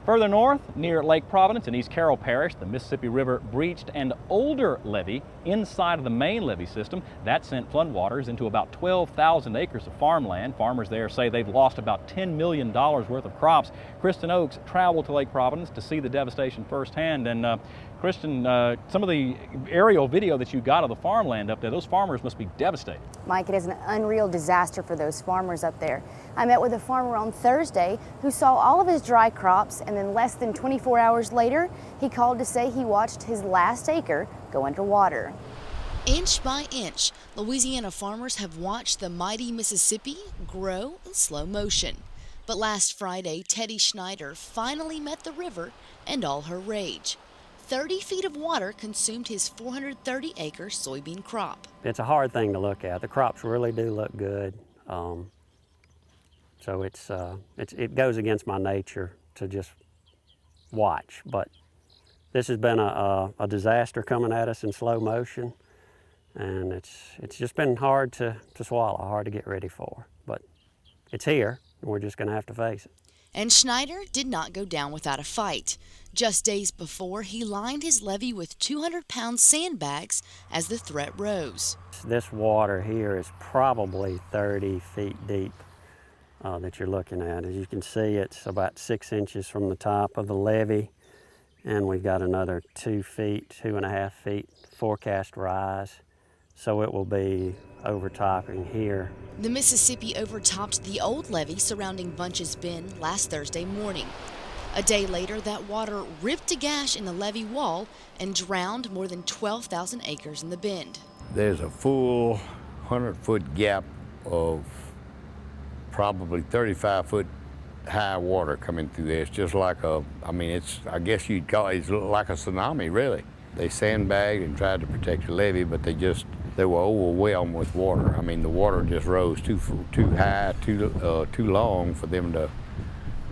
Further north, near Lake Providence in East Carroll Parish, the Mississippi River breached an older levee inside of the main levee system. That sent floodwaters into about 12,000 acres of farmland. Farmers there say they've lost about $10 million worth of crops. Kristen Oakes traveled to Lake Providence to see the devastation firsthand. And Kristen, some of the aerial video that you got of the farmland up there, those farmers must be devastated. Mike, it is an unreal disaster for those farmers up there. I met with a farmer on Thursday who saw all of his dry crops, and then less than 24 hours later, he called to say he watched his last acre go underwater. Inch by inch, Louisiana farmers have watched the mighty Mississippi grow in slow motion. But last Friday, Teddy Schneider finally met the river and all her rage. 30 feet of water consumed his 430-acre soybean crop. It's a hard thing to look at. The crops really do look good. So it goes against my nature to just watch. But this has been a disaster coming at us in slow motion, and it's just been hard to swallow, hard to get ready for. But it's here, and we're just going to have to face it. And Schneider did not go down without a fight. Just days before, he lined his levee with 200-pound sandbags as the threat rose. This water here is probably 30 feet deep that you're looking at. As you can see, it's about 6 inches from the top of the levee, and we've got another 2 feet, 2.5 feet forecast rise. So it will be overtopping here. The Mississippi overtopped the old levee surrounding Bunch's Bend last Thursday morning. A day later, that water ripped a gash in the levee wall and drowned more than 12,000 acres in the bend. There's a full 100-foot gap of probably 35-foot high water coming through there. It's just like I guess you'd call it like a tsunami, really. They sandbagged and tried to protect the levee, but they were overwhelmed with water. I mean, the water just rose too high, too long for them to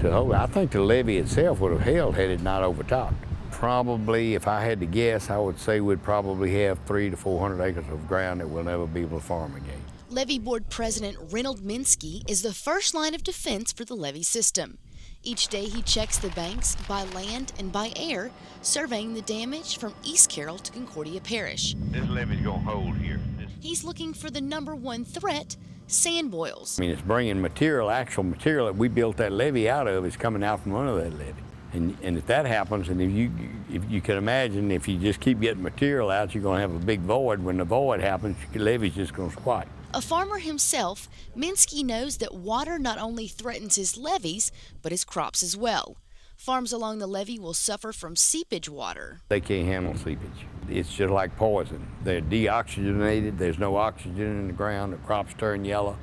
hold. I think the levee itself would have held had it not overtopped. Probably, if I had to guess, I would say we'd probably have 300 to 400 acres of ground that we'll never be able to farm again. Levee Board President Reynold Minsky is the first line of defense for the levee system. Each day he checks the banks by land and by air, surveying the damage from East Carroll to Concordia Parish. This levee's gonna hold here. He's looking for the #1 threat, sand boils. I mean, it's bringing actual material that we built that levee out of is coming out from under that levee. And if that happens, and if you can imagine, if you just keep getting material out, you're gonna have a big void. When the void happens, your levee's just gonna squat. A farmer himself, Minsky knows that water not only threatens his levees, but his crops as well. Farms along the levee will suffer from seepage water. They can't handle seepage. It's just like poison. They're deoxygenated, there's no oxygen in the ground, the crops turn yellow.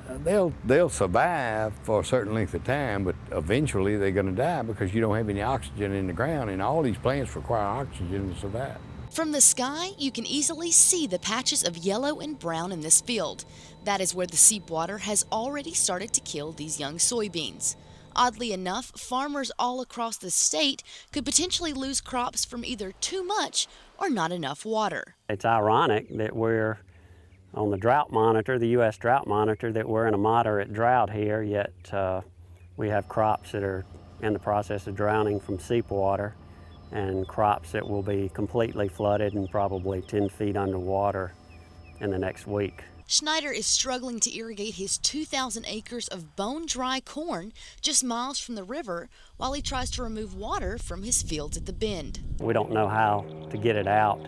They'll survive for a certain length of time, but eventually they're gonna die because you don't have any oxygen in the ground, and all these plants require oxygen to survive. From the sky, you can easily see the patches of yellow and brown in this field. That is where the seep water has already started to kill these young soybeans. Oddly enough, farmers all across the state could potentially lose crops from either too much or not enough water. It's ironic that we're on the drought monitor, the U.S. drought monitor, that we're in a moderate drought here, yet we have crops that are in the process of drowning from seep water, and crops that will be completely flooded and probably 10 feet underwater in the next week. Schneider is struggling to irrigate his 2,000 acres of bone-dry corn just miles from the river while he tries to remove water from his fields at the bend. We don't know how to get it out.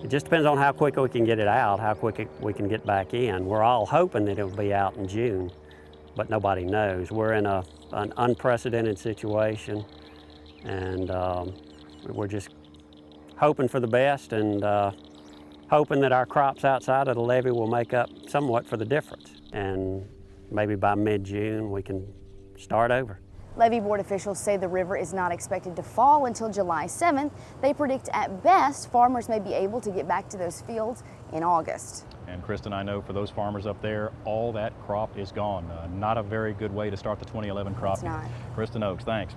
It just depends on how quick we can get it out, how quick we can get back in. We're all hoping that it'll be out in June, but nobody knows. We're in an unprecedented situation, and we're just hoping for the best and hoping that our crops outside of the levee will make up somewhat for the difference. And maybe by mid-June we can start over. Levee Board officials say the river is not expected to fall until July 7th. They predict at best farmers may be able to get back to those fields in August. And Kristen, I know for those farmers up there, all that crop is gone. Not a very good way to start the 2011 crop. It's not. Kristen Oakes, thanks.